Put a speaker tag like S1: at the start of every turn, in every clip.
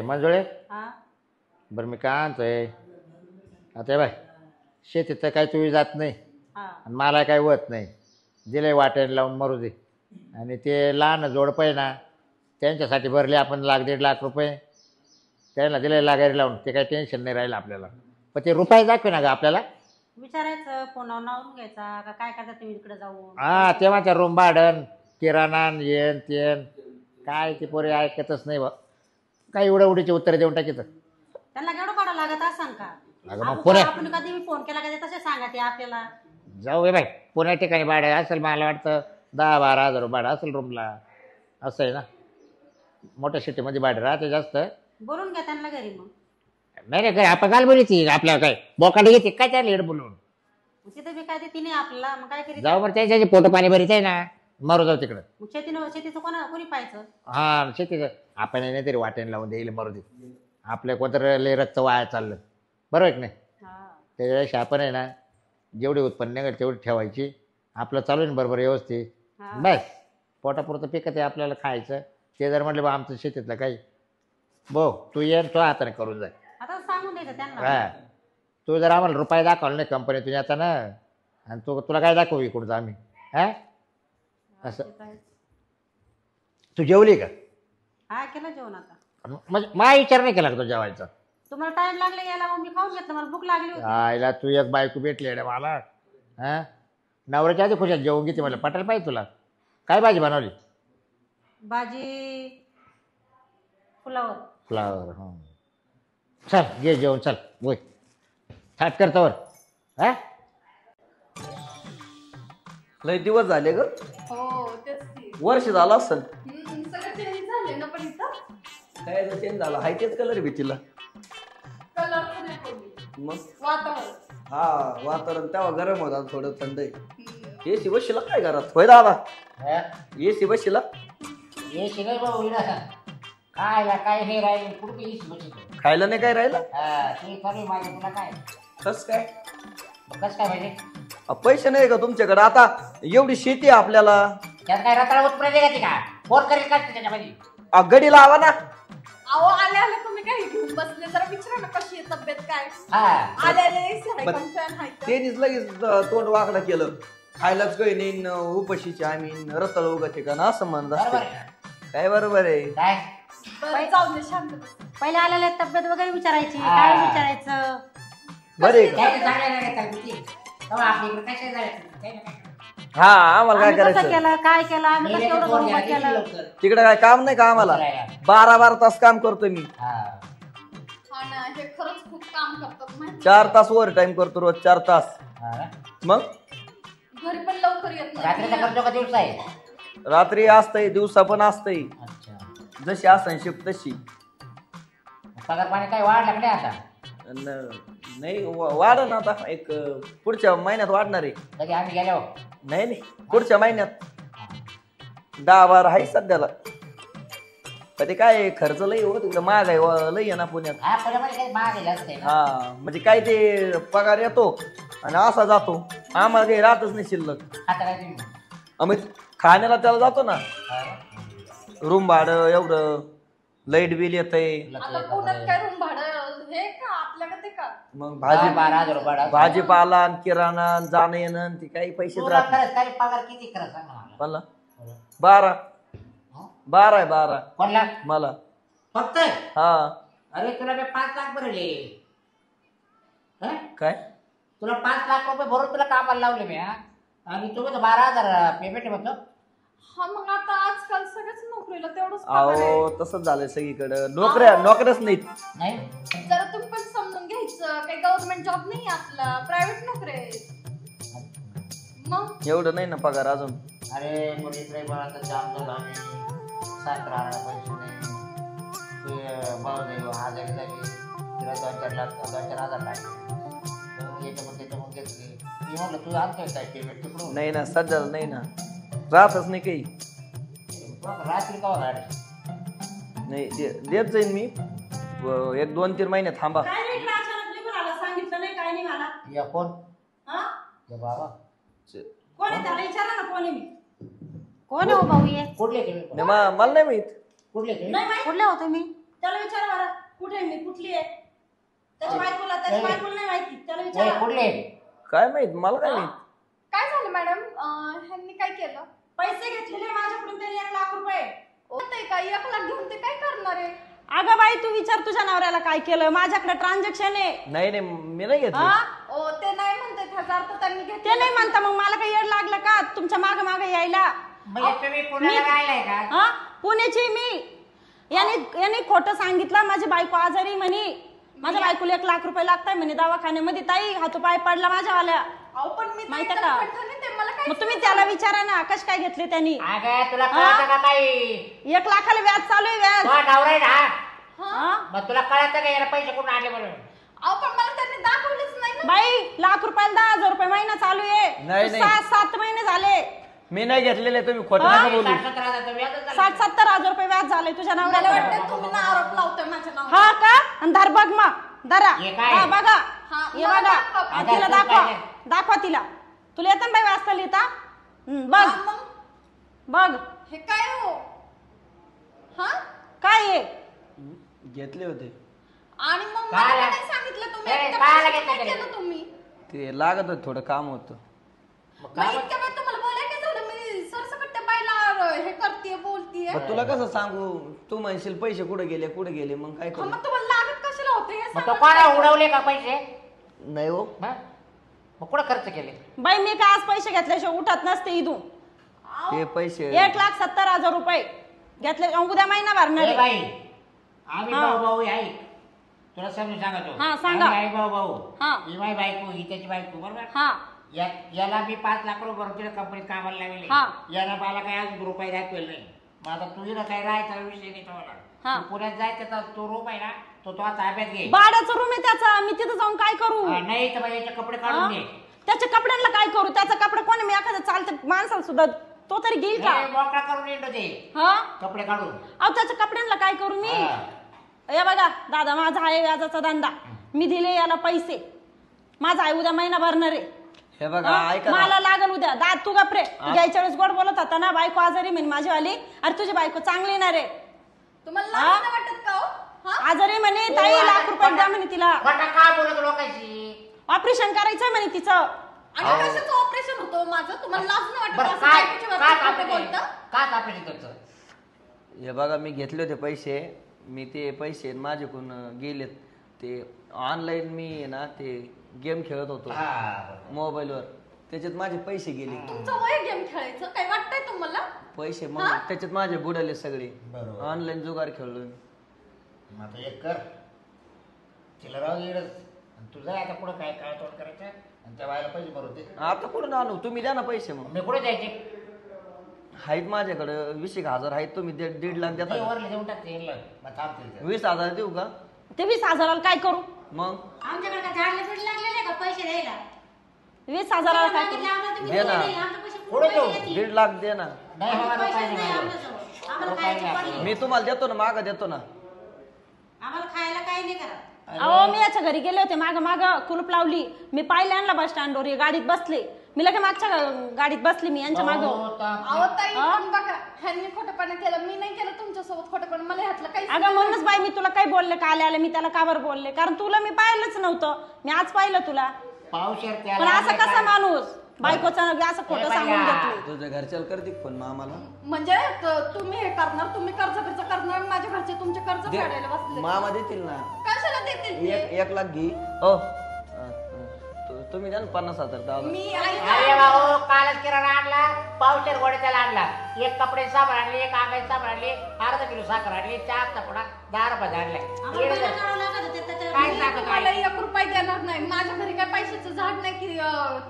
S1: मंजुळे
S2: हा
S1: बरं मी काय आणतोय आता बाय शेतीत तर काही तुझी जात नाही
S2: हा
S1: आणि मला काही होत नाही दिले वाटेने लावून मरू दे आणि ते लहान जोडपं आहे ना त्यांच्यासाठी भरले आपण 1,00,000-1,50,000 रुपये त्यांना दिले लागायला लावून ते काही टेन्शन नाही राहिलं आपल्याला पण ते रुपये दाखवे ना ग आपल्याला
S2: विचारायचं फोनावर नावून घ्यायचा का काय करता तुम्ही इकडे जाऊन
S1: हां तेव्हा त्या रूम भाडण किराणा येन तेन काय ते पोरे ऐकतच नाही बा काही उडीचे उत्तर देऊन टाकीत
S2: त्यांना केवढं काढा लागत असं का
S1: अगं मग पुणे
S2: आपण कधी फोन केला कधी तसे सांगा ते आपल्याला
S1: जाऊ बाय पुण्या ठिकाणी भाडं असेल मला वाटतं 10-12 हजार भाडं असेल रूमला असं आहे ना मोठ्या सिटीमध्ये भाडं राहते जास्त
S2: बोलून घ्या त्यांना घरी मग
S1: नाही नाही काय आपण काल बोलायची आपल्याला काय बोकाडे घेते काय त्या लेड बोलून
S2: तिथे बी काय ते नाही आपल्याला मग काय करीत
S1: जाऊ बरं त्यांच्या पोट पाणी भरीत आहे ना मारू जाऊ तिकडं
S2: शेतीचं कोणी पाहायचं
S1: हां शेतीचं आपण नाही तरी वाटेन लावून देईल मारू दे आपल्या कोणतं लय रक्त वाया चाललं बरोबर आहे की नाही त्याच्यापेक्षा आपण आहे ना जेवढी उत्पन्न निघेल तेवढी ठेवायची आपलं चालू आहे ना बरोबर व्यवस्थित बस पोटापुरतं पिकत आहे आपल्याला खायचं ते जर म्हटलं बा आमचं शेतीतलं काही बो तू ये तो हाताने करून जाय
S2: आता सांगून द्यायचं त्यांना
S1: हा तू जर आम्हाला रुपये दाखवला नाही कंपनीतून येता ना आणि तुला काय दाखवू इकडचं आम्ही हा असं तू जेवली का
S2: हा केलं जेवण आता
S1: म्हणजे माझा विचार नाही केला का तो जेवायचा
S2: तुम्हाला टाइम लागला यायला मग मी खाऊन घेतलं मला भूक लागली होती
S1: आईला तू एक बायको भेटली आहे मला हा नवऱ्याच्या आधी खुशात जेवून घेते मला पटायला पाहिजे तुला काय भाजी बनवली
S2: भाजी फुलावर
S1: फ्लावर हां चल घे जेवण चल वय थाट करतावर हा
S3: लय दिवस झाले ग
S4: हो तेच की
S3: वर्ष झालं असेल
S4: सगळं चेंज झाले ना पण इथं
S3: काय चेंज झाला हाय तेच कलर भीतीला
S4: कलर पण नाही कोणी
S3: मग
S4: वातावरण
S3: हा वातावरण तेव्हा गरम होता थोडं थंड एसी बसशीला काय घरात होय दादा एसी बसशीला
S1: येशी नाही भाऊ खायला काय नाही राहील कुठं येशी बसतो
S3: खायला नाही काय राहिलं
S1: ते खरी माझ्या तुला काय
S3: कस काय
S1: कसं काय म्हणजे
S3: पैसे नाही का तुमच्याकडे आता एवढी शेती आहे आपल्याला
S1: त्यात काय रताळा उत्पन्न देते का फोन करेल का त्याच्यामध्ये
S3: गडी लावा ना
S4: अहो आले आले तुम्ही काही घेऊन बसले जरा विचारा ना कशी आहे तब्येत काय
S1: हा
S4: आले आले फॅन आहे
S3: तेच लगेच तोंड वाकडा केलं खायलाच काही नाही उपाशीचे आम्ही रताळ उगाचे का ना असं म्हणत
S1: बरोबर
S3: असते
S1: आहे.
S3: काय बरोबर आहे
S1: काय
S4: बरं जाऊ दे शांत बस.
S2: पहिले आलेले तब्येत वगैरे विचारायची काय विचारायचं
S3: बरे
S1: काय ते चांगलं नाही का तुझी? तेव्हा आपल्या इकडे काय जायचं काही ना काय.
S3: हा आम्हाला काय
S2: आम्ही कसं
S3: करायचं
S2: केलं काय केलं आम्ही कसं
S1: मेले
S2: एवढं
S1: तर फोन
S2: बरोबर
S1: घ्या,
S2: केलं
S1: लवकर.
S3: तिकडे काय काम नाही का आम्हाला 12 तास काम करतोय मी
S1: हा.
S4: हा ना हे खरंच खूप काम करतात माहिती
S3: 4 तास ओव्हर टाइम करतो रोज 4 तास
S1: हा ना?
S3: मग
S4: घरी पण लवकर येत
S1: रात्रीचा
S4: नाही
S1: करतो का दिवस आहे
S3: रात्री असतंय दिवसा पण असतंय
S1: अच्छा
S3: जशी असं शिफ्ट तशी
S1: पगार पाणी काय वाढ लागले आता
S3: नाही वाढ ना आता एक पुढच्या महिन्यात वाढणार आहे
S1: कधी आम्ही गेलो
S3: नाही नाही पुढच्या महिन्यात 10-12 आहे सध्याला पण ते काय खर्च लई हो तिकडे महाग आहे लई आहे ना पुण्यात
S1: हा पुण्यामध्ये काही महाग आहे जास्त आहे ना
S3: हा म्हणजे काय ते पगार येतो आणि असा जातो आम्हाला काही राहतच नाही शिल्लक
S1: आता काय तुम्ही
S3: आम्ही खाण्याला त्याला जातो ना
S1: हा ना?
S3: रूम भाडं एवढं लाईट बिल येतंय
S4: आता पुण्यात काय रूम भाडं हे का आपल्याकडे का
S3: मग
S1: 12,000 रुपये भाडं.
S3: भाजीपाला आणि किराणा जाणं येणं ती काही पैसे
S1: तुला
S3: राहत
S1: खरंच काय पगार किती खरं सांग ना मला.
S3: मला 12 आहे 12
S1: कोणला
S3: मला
S1: फक्त
S3: हा
S1: अरे तुला मी 5 लाख भरले हं?
S3: काय
S1: तुला 5 लाख रुपये भरून तुला कामाला लावले मी हा आणि तुम्ही तर 12,000 पेमेंट म्हणतो
S4: हा मग आता आजकाल सगळ्याच नोकरीला तेवढंच पगार आहे.
S3: अहो तसंच झालंय सगळीकडं नोकऱ्याच नाहीत
S1: नाही
S4: जरा तुम्ही पण समजून घ्यायचं काही गव्हर्नमेंट जॉब नाही आपला प्रायव्हेट नोकरी आहे. मग
S3: एवढं नाही ना पगार अजून
S1: अरे पण इकडे मला तर जाम झालं आम्ही 17 पैसे नाही ते भाऊ आज एक जागी तिला 2-4 लाख 2-4 हजार लागले त्याच्यामध्ये घेतली मी म्हटलं तू आणतोय काय पेमेंट तिकडून
S3: नाही ना सध्याला नाही ना राहतच नाही काही
S1: रात्री का गाडी
S3: नाही देत जाईन मी 1-2-3 महिने थांबा
S2: काय नाही इकडं अचानक निघून आला सांगितलं नाही काय नाही मला
S1: या कोण
S2: हा
S1: या बाबा
S2: कोण आहे त्याला विचारा ना कोण आहे मी कोण आहे हो भाऊ ये
S1: कुठले तुम्ही
S3: मला नाही माहित
S1: कुठले तुम्ही
S2: नाही कुठले हो तुम्ही त्याला विचारा बरं कुठे आहे मी, कुठली आहे. त्याच्या बायकोला नाही माहिती, त्याला विचारा.
S1: कुठले
S3: काय माहित मला काय माहित.
S4: काय झालं मॅडम? ह्यांनी काय केलं?
S2: पैसे घेतलेले माझ्याकडून त्यांनी 1 लाख रुपये.
S4: ते काय 1 लाख घेऊन ते काय करणार आहे?
S2: अगं बाई तू विचार तुझ्या नवऱ्याला काय केलं, माझ्याकडे ट्रान्झॅक्शन आहे.
S3: नाही मी नाही घेतलं.
S2: हा?
S4: ते नाही म्हणते 1000 तर त्यांनी
S2: ते
S4: घेतले.
S2: नाही म्हणता मग मला काही येड लागलं का तुमच्या मागे यायला.
S1: म्हणजे तुम्ही पुण्याला राहिलाय का?
S2: हा पुण्याची मी. याने खोटं सांगितलं, माझी बायको आजारी म्हणे, माझ्या बायकोला 1 लाख रुपये लागताय म्हणे दवाखान्यामध्ये. ताई हातोपाय पडला माझ्या आल्या.
S4: अहो पण मी
S2: माहिती का?
S4: ते मला काय
S2: मग तुम्ही त्याला विचारा ना कश काय घेतले त्यांनी.
S1: अगं तुला कळतं का काही?
S2: 1 लाखाला व्याज चालू आहे व्याज.
S1: तो नवरा आहे ना,
S2: हा?
S1: मग तुला कळतं का याला पैसे कुठून आले म्हणून?
S4: अहो पण मला त्यांनी दाखवलेच नाही ना.
S2: बाई 1 लाख रुपयाला 10,000 रुपये महिना चालू आहे.
S3: नाही, नाही.
S2: 6-7 महिने झाले.
S3: मी नाही घेतलेले, तुम्ही खोटं
S2: हा?
S3: नका बोलू.
S1: 60-70 व्याजच झालं.
S2: 60-70 हजार रुपये व्याज झाले तुझ्या
S4: मला
S2: नवऱ्याला.
S4: वाटतं तुम्ही ना आरोप लावताय माझ्या नावावर.
S2: हा का? आणि धर बघ मग धरा.
S1: हे काय?
S2: हा, बघा
S4: हा,
S2: हे
S4: मला
S2: बघा.
S4: दाखवा.
S2: हा, तिला
S1: आधार
S2: दाखवा
S1: कार्ड
S2: दाखवा तिला. तुला येतं ना बाई वाचता लिहिता? बघ
S4: हा, मग
S2: बघ
S4: हे काय हो? हा?
S2: काय आहे.
S3: घेतले होते.
S4: आणि मग
S1: काय
S4: मला
S1: आला?
S4: नाही सांगितलं तुम्ही.
S1: ए,
S4: इतकं
S1: काय आला
S4: पैसे
S1: घेतलं
S4: काय
S1: तरी?
S4: केलं तुम्ही?
S3: ते लागत होत, थोडं काम होतं.
S1: मग
S4: मग
S1: काय
S4: इतक्या वेळ तुम्हाला बोलाय काय झालं? मी सरसकट त्या बाईला हे करतेय बोलतेय.
S3: मग तुला कसं सांगू? तू म्हणशील पैसे कुठे गेले मग काय
S4: हा,
S3: करू?
S4: मग तुम्हाला लागत कशाला होते हे
S1: मग तो
S4: सांगा.
S1: कोणा उडवले का पैसे?
S3: नाही हो.
S1: हा? मग कुठं खर्च केले?
S2: बाई मी काय आज पैसे घेतल्याशिवाय उठत नसते इथून.
S3: ते पैसे
S2: 1,70,000 रुपये घेतले. उद्या महिना भरणार
S1: ए
S2: आहे.
S1: बाई आम्ही
S2: हा.
S1: भाऊ आहे, तुला समजून सांगतो.
S2: हा, सांगा.
S1: आम्ही आहे भाऊ.
S2: हा.
S1: ही माझी बायको, ही त्याची बायको, बरोबर?
S2: हा
S1: याला मी 5 लाख रुपये भरून तिला कंपनीत कामाला लागले.
S2: हा.
S1: याला मला काय अजून रुपये दाखवेल नाही. मग आता तुझी ना काय राहायचा विषय नाही
S2: हा.
S1: तुम्हाला. पुण्यात जायचं तर तो रूम आहे ना, तो आता ताब्यात घे.
S2: भाड्याचा रूम आहे त्याचा. मी तिथं जाऊन काय करू.
S1: नाही तर मग याचे कपडे
S2: हा?
S1: काढून दे.
S2: त्याच्या कपड्यांना काय करू. त्याचा कपडे कोणी मी एखाद्या चालते माणसाला सुद्धा तो तरी घेईल का.
S1: हे मोकळा करून येतो ते
S2: हा
S1: कपडे काढून.
S2: अहो त्याच्या कपड्यांना काय करू मी.
S1: हा.
S2: हे बघा दादा माझा आहे व्याजाचा धंदा. मी दिले याला पैसे. माझा आहे उद्या महिना भरणार आहे.
S3: हे बघा
S2: हा?
S3: ऐका ना.
S2: मला लागल उद्या. दाद तू गपरे. तू घ्यायच्या वेळेस गोड बोलत होता ना बायको आजारी म्हणे माझी आली. अरे तुझी बायको चांगली ना रे.
S4: तुम्हाला
S2: हा?
S4: लाज नाही वाटत का हो? हा?
S2: आजारी म्हणे ताई
S1: आता
S2: 1 लाख रुपये द्या म्हणे तिला.
S1: खोटा का बोलत लोकांची?
S2: ऑपरेशन करायचंय म्हणे तिचं.
S4: आणि कशाचं ऑपरेशन होतं माझं? तुम्हाला लाज नाही वाटत
S1: बरं
S4: असं
S1: काय
S4: बायकोच्या
S1: काय
S4: बाबतीत
S1: कापले
S4: खोटं बोलता?
S1: काय कापले करतं?
S3: हे बघा मी घेतले होते पैसे. मी ते पैसे माझ्याकडून गेलेत. ते ऑनलाईन मी आहे ना ते गेम खेळत होतो मोबाईलवर. त्याच्यात माझे पैसे गेले.
S4: तुमचं वय गेम खेळायचं काय वाटतंय तुम्हाला?
S3: पैसे मग त्याच्यात माझे बुडाले सगळे.
S1: बरोबर.
S3: ऑनलाईन जुगार खेळलोय.
S1: मग आता एक कर, तिला राहू येडच. तुझं आता पुढं काय काय तोड करायचं आणि त्या बायला पैसे भरू दे.
S3: आता कुठून आणू? तुम्ही द्या ना पैसे. मग
S1: मी कुठे द्यायचे?
S3: आहेत माझ्याकडे 20,000 आहेत. तुम्ही 1.5 लाख देता का?
S1: वरले देऊन टाकते यांना. मग थांबतील
S3: 20,000 देऊ का?
S2: ते 20,000 काय करू.
S3: मग
S2: आमच्याकडे काय झाडले बीड लागलेले का पैसे द्यायला. 20,000 काय करू.
S3: दे ना.
S1: पुढे देऊ.
S3: 1.5 लाख दे ना.
S1: नाही बाबा, रुपये नाही. रुपये नाही.
S3: मी तुम्हाला देतो ना, मागं देतो ना.
S2: आम्हाला खायला काही नाही करा. अहो मी याच्या घरी गेले होते. माग कुलूप लावली. मी पाहिले आणला बस स्टँडवर. गाडीत बसले. मी लगे मागच्या गाडीत बसली. मी यांच्या माग.
S1: हो,
S4: अहो ताई पण बघा ह्यांनी खोटंपणा केलं. मी नाही केलं तुमच्यासोबत खोटंपणा. मला ह्यातलं काही
S2: अगं म्हणूनच बाई मी तुला काही बोलले का आले मी त्याला का बरं बोलले. कारण तुला मी पाहिलंच नव्हतं. मी आज पाहिलं तुला.
S1: पावशेर
S2: पण
S1: त्याला
S2: असं कसा माणूस बायकोचं असं खोटं सांगून घेतलं.
S3: तुझ्या घरच्याला करते फोन मामाला.
S4: म्हणजे तुम्ही हे करणार, तुम्ही कर्ज करणार, माझ्या घरचे तुमचे कर्ज फेडायला बसले.
S3: मामा देतील ना.
S4: कशाला देतील ते?
S3: 1 लाख घे. हो तुम्ही द्या ना 50,000 दादा.
S4: मी
S1: अरे भाऊ कालच किराणा आणला. पावशेर गोड्याला आणला. एक कपडे साबण आणले, एक आंब्याचे साबण आणले, अर्धा किलो साखर आणली, 4 चपडा 10 रुपये आणलाय. काय सांगत
S4: मला
S1: आहे?
S4: 1 रुपया देणार नाही. माझ्या घरी काय पैशाचं झाड नाही की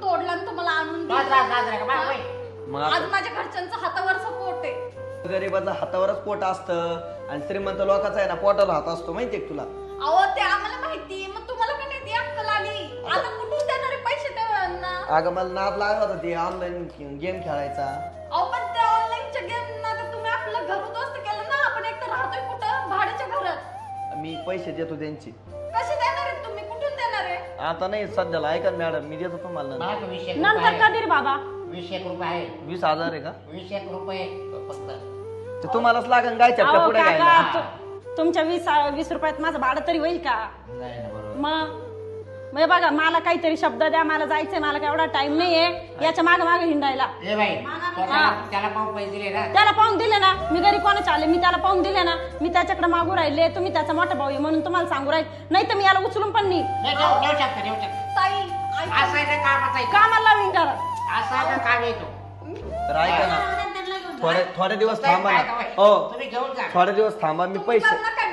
S4: तोडलं आणि तुम्हाला आणून
S1: बस,
S4: दिलं.
S1: बस, बस रे, बस, होय.
S3: मग
S4: आज
S3: आता
S4: माझ्या घरच्यांचं हातावरचं पोट आहे.
S3: गरीबाचा हातावरच पोट असतं आणि श्रीमंत लोकांचा आहे ना पोटावर हात असतो. माहितीये का तुला?
S4: अहो ते आम्हाला माहिती. मग तुम्हाला का नाही ती अक्कल आली? आता कुठून देणारे पैसे त्यांना?
S3: अगं मला नाद लागला होता ते ऑनलाईन गेम खेळायचा.
S4: अहो पण त्या ऑनलाईनच्या गेम ना तर तुम्ही आपलं घर उद्ध्वस्त केलं ना. आपण एक तर राहतोय कुठं? भाड्याच्या घरात.
S3: मी पैसे देतो त्यांचे.
S4: कसे देणार आहेत तुम्ही? कुठून देणार आहे?
S3: आता नाही सध्याला. ऐका ना मॅडम, मी देतो तुम्हाला.
S1: माझं 20 एक
S2: नंतर
S1: रुपये
S2: कधी रे बाबा.
S1: आहे. 20 एक रुपये आहे.
S3: 20,000 आहे का?
S1: 20 एक रुपये फक्त.
S3: ते तुम्हालाच लागेल काय चपट्या
S2: अहो
S3: पुढे
S2: काका
S3: घ्यायला.
S2: तुमच्या 20 रुपयात माझं भाडं तरी होईल का?
S1: नाही ना बरोबर.
S2: मग बघा मला काहीतरी शब्द द्या, मला जायचंय, मला काय एवढा टाइम नाहीये याच्या मागे मागे हिंडायला.
S1: ए बाई त्याला पाहून पैसे दिले ना.
S2: त्याला पाहून दिले ना, मी घरी कोणाचे आले मी त्याला पाहून दिले ना, मी त्याच्याकडे मागू राहिले, तुम्ही त्याचा मोठा भाऊ आहे म्हणून तुम्हाला सांगू राहिले, नाही तर मी याला उचलून पण नाही.
S1: नेऊ शकता.
S4: ताई
S1: असं आहे का कामाचं आहे?
S2: कामाला लावीन करा.
S1: असं काम येतो.
S3: तर ऐका ना, थोडे दिवस थांबा ना. हो
S1: तुम्ही घेऊन जा.
S3: थोडे दिवस थांबा, मी पैसे
S4: नका